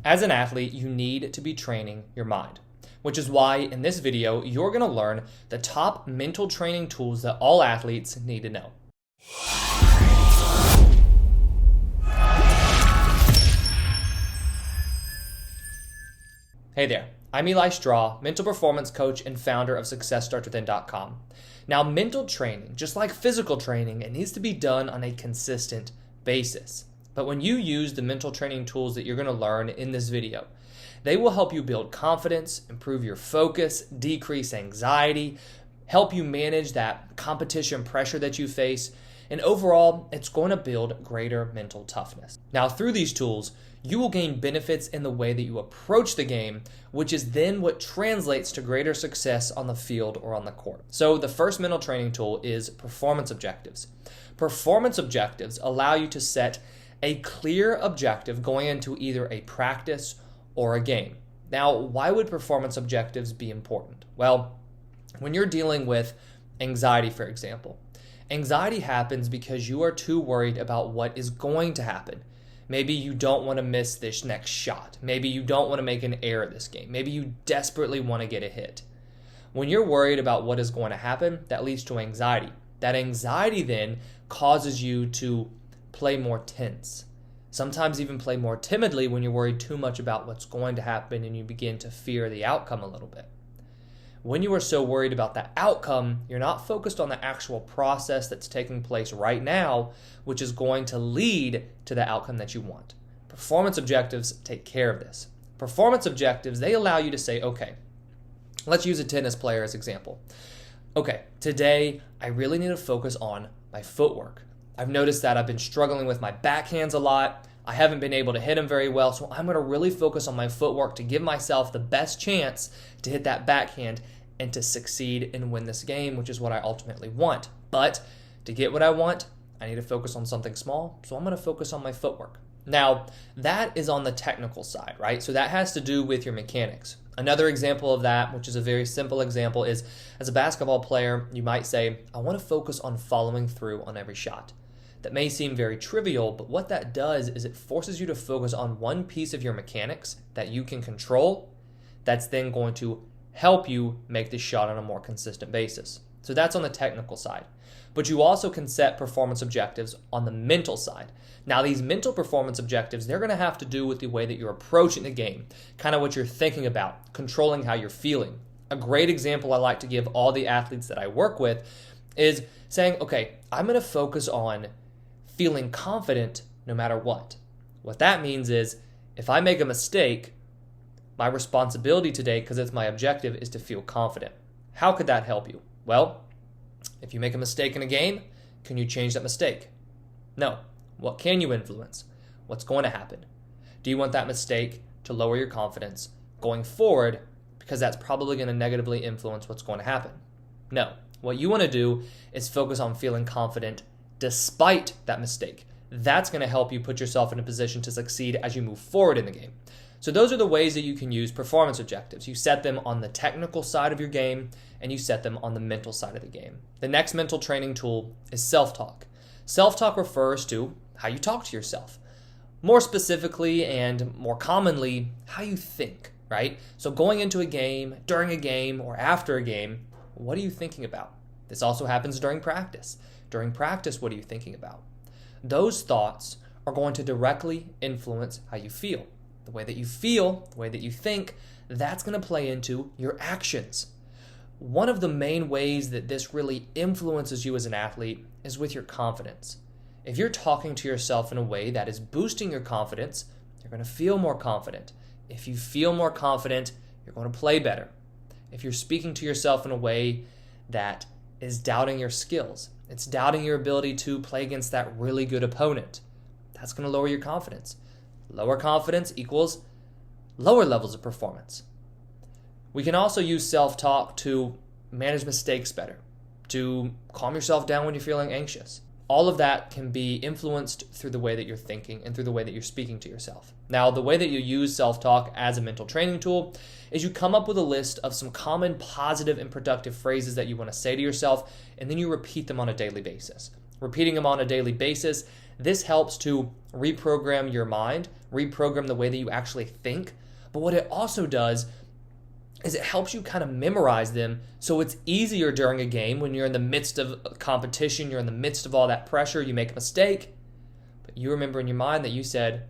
As an athlete, you need to be training your mind, which is why in this video, you're going to learn the top mental training tools that all athletes need to know. Hey there, I'm Eli Straw, mental performance coach and founder of SuccessStartsWithin.com. Now, mental training, just like physical training, it needs to be done on a consistent basis. But when you use the mental training tools that you're going to learn in this video, they will help you build confidence, improve your focus, decrease anxiety, help you manage that competition pressure that you face, and overall, it's going to build greater mental toughness. Now, through these tools, you will gain benefits in the way that you approach the game, which is then what translates to greater success on the field or on the court. So the first mental training tool is performance objectives. Performance objectives allow you to set a clear objective going into either a practice or a game. Now, why would performance objectives be important? Well, when you're dealing with anxiety, for example, anxiety happens because you are too worried about what is going to happen. Maybe you don't want to miss this next shot. Maybe you don't want to make an error this game. Maybe you desperately want to get a hit. When you're worried about what is going to happen, that leads to anxiety. That anxiety then causes you to play more tense. Sometimes even play more timidly when you're worried too much about what's going to happen and you begin to fear the outcome a little bit. When you are so worried about the outcome, you're not focused on the actual process that's taking place right now, which is going to lead to the outcome that you want. Performance objectives take care of this. Performance objectives, they allow you to say, okay, let's use a tennis player as example. Okay, today I really need to focus on my footwork. I've noticed that I've been struggling with my backhands a lot. I haven't been able to hit them very well, so I'm going to really focus on my footwork to give myself the best chance to hit that backhand and to succeed and win this game, which is what I ultimately want. But to get what I want, I need to focus on something small, so I'm going to focus on my footwork. Now, that is on the technical side, right? So that has to do with your mechanics. Another example of that, which is a very simple example, is as a basketball player, you might say, I want to focus on following through on every shot. That may seem very trivial, but what that does is it forces you to focus on one piece of your mechanics that you can control that's then going to help you make the shot on a more consistent basis. So that's on the technical side. But you also can set performance objectives on the mental side. Now, these mental performance objectives, they're going to have to do with the way that you're approaching the game, kind of what you're thinking about, controlling how you're feeling. A great example I like to give all the athletes that I work with is saying, okay, I'm going to focus on feeling confident no matter what. What that means is if I make a mistake, my responsibility today, because it's my objective, is to feel confident. How could that help you? Well, if you make a mistake in a game, can you change that mistake? No. What can you influence? What's going to happen? Do you want that mistake to lower your confidence going forward because that's probably going to negatively influence what's going to happen? No. What you want to do is focus on feeling confident despite that mistake. That's going to help you put yourself in a position to succeed as you move forward in the game. So those are the ways that you can use performance objectives. You set them on the technical side of your game, and you set them on the mental side of the game. The next mental training tool is self-talk. Self-talk refers to how you talk to yourself. More specifically and more commonly, how you think, right? So going into a game, during a game, or after a game, what are you thinking about? This also happens during practice. During practice, what are you thinking about? Those thoughts are going to directly influence how you feel. The way that you feel, the way that you think, that's going to play into your actions. One of the main ways that this really influences you as an athlete is with your confidence. If you're talking to yourself in a way that is boosting your confidence, you're going to feel more confident. If you feel more confident, you're going to play better. If you're speaking to yourself in a way that is doubting your skills, it's doubting your ability to play against that really good opponent, that's going to lower your confidence. Lower confidence equals lower levels of performance. We can also use self-talk to manage mistakes better, to calm yourself down when you're feeling anxious. All of that can be influenced through the way that you're thinking and through the way that you're speaking to yourself. Now, the way that you use self-talk as a mental training tool is you come up with a list of some common positive and productive phrases that you want to say to yourself, and then you repeat them on a daily basis. Repeating them on a daily basis, This helps to reprogram your mind, reprogram the way that you actually think. But what it also does is it helps you kind of memorize them so it's easier during a game when you're in the midst of a competition, you're in the midst of all that pressure, you make a mistake, but you remember in your mind that you said,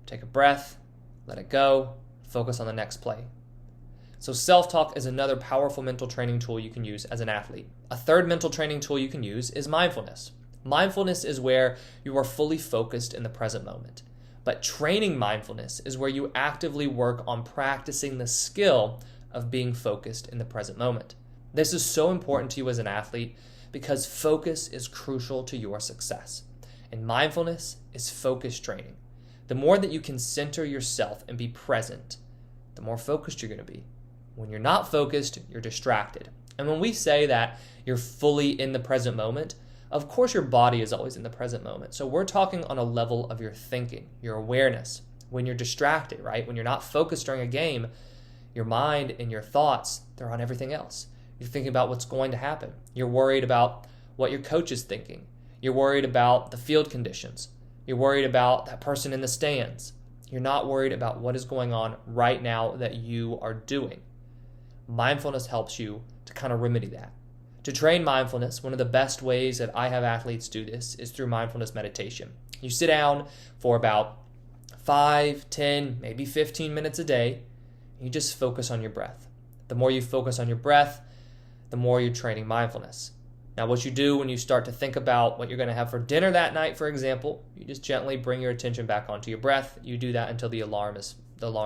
take a breath, let it go, focus on the next play. So self-talk is another powerful mental training tool you can use as an athlete. A third mental training tool you can use is mindfulness. Mindfulness is where you are fully focused in the present moment. But training mindfulness is where you actively work on practicing the skill of being focused in the present moment. This is so important to you as an athlete because focus is crucial to your success. And mindfulness is focus training. The more that you can center yourself and be present, the more focused you're going to be. When you're not focused, you're distracted. And when we say that you're fully in the present moment, of course your body is always in the present moment. So we're talking on a level of your thinking, your awareness. When you're distracted, right? When you're not focused during a game, your mind and your thoughts, they're on everything else. You're thinking about what's going to happen. You're worried about what your coach is thinking. You're worried about the field conditions. You're worried about that person in the stands. You're not worried about what is going on right now that you are doing. Mindfulness helps you to kind of remedy that. To train mindfulness, one of the best ways that I have athletes do this is through mindfulness meditation. You sit down for about 5, 10, maybe 15 minutes a day. You just focus on your breath. The more you focus on your breath, the more you're training mindfulness. Now, what you do when you start to think about what you're going to have for dinner that night, for example, you just gently bring your attention back onto your breath. You do that until the alarm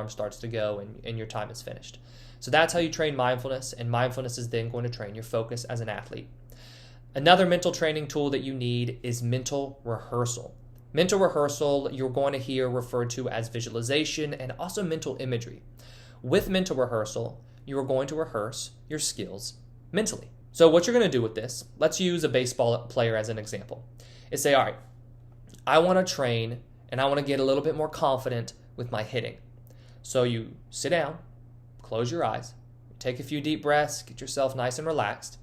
starts to go and your time is finished. So that's how you train mindfulness, and mindfulness is then going to train your focus as an athlete. Another mental training tool that you need is mental rehearsal. Mental rehearsal, you're going to hear referred to as visualization and also mental imagery. With mental rehearsal, you are going to rehearse your skills mentally. So what you're going to do with this, let's use a baseball player as an example, is say, all right, I want to train and I want to get a little bit more confident with my hitting. So you sit down, close your eyes, take a few deep breaths, get yourself nice and relaxed,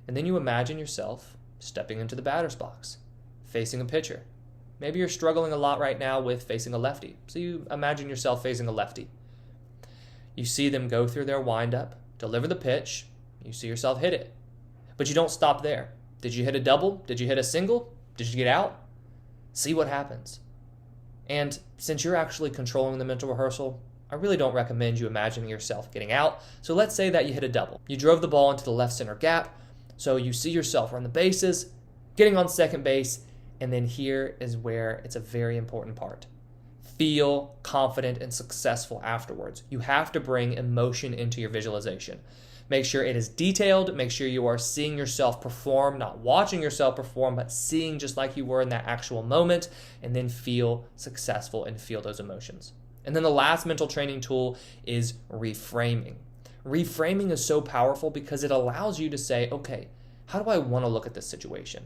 and then you imagine yourself stepping into the batter's box, facing a pitcher. Maybe you're struggling a lot right now with facing a lefty, so you imagine yourself facing a lefty. You see them go through their windup, deliver the pitch, you see yourself hit it. But you don't stop there. Did you hit a double? Did you hit a single? Did you get out? See what happens. And since you're actually controlling the mental rehearsal, I really don't recommend you imagining yourself getting out. So let's say that you hit a double. You drove the ball into the left center gap, so you see yourself run the bases, getting on second base, and then here is where it's a very important part. Feel confident and successful afterwards. You have to bring emotion into your visualization. Make sure it is detailed. Make sure you are seeing yourself perform, not watching yourself perform, but seeing just like you were in that actual moment, and then feel successful and feel those emotions. And then the last mental training tool is reframing. Reframing is so powerful because it allows you to say, okay, how do I want to look at this situation?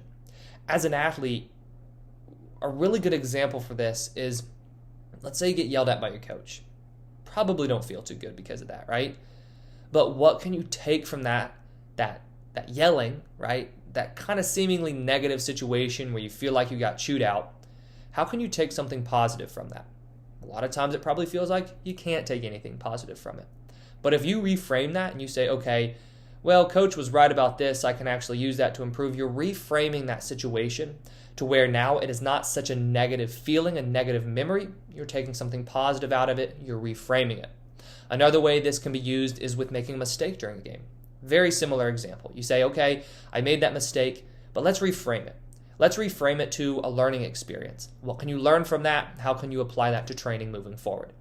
As an athlete, a really good example for this is, let's say you get yelled at by your coach. Probably don't feel too good because of that, right? But what can you take from that yelling, right? That kind of seemingly negative situation where you feel like you got chewed out. How can you take something positive from that? A lot of times it probably feels like you can't take anything positive from it. But if you reframe that and you say, okay, well, coach was right about this, I can actually use that to improve, you're reframing that situation to where now it is not such a negative feeling, a negative memory. You're taking something positive out of it, you're reframing it. Another way this can be used is with making a mistake during a game. Very similar example. You say, okay, I made that mistake, but let's reframe it. Let's reframe it to a learning experience. What can you learn from that? How can you apply that to training moving forward?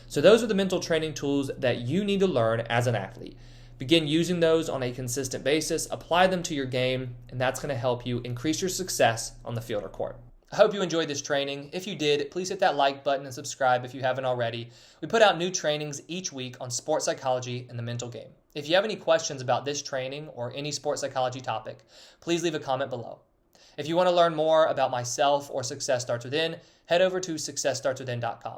So those are the mental training tools that you need to learn as an athlete. Begin using those on a consistent basis, apply them to your game, and that's going to help you increase your success on the field or court. I hope you enjoyed this training. If you did, please hit that like button and subscribe if you haven't already. We put out new trainings each week on sports psychology and the mental game. If you have any questions about this training or any sports psychology topic, please leave a comment below. If you want to learn more about myself or Success Starts Within, head over to successstartswithin.com.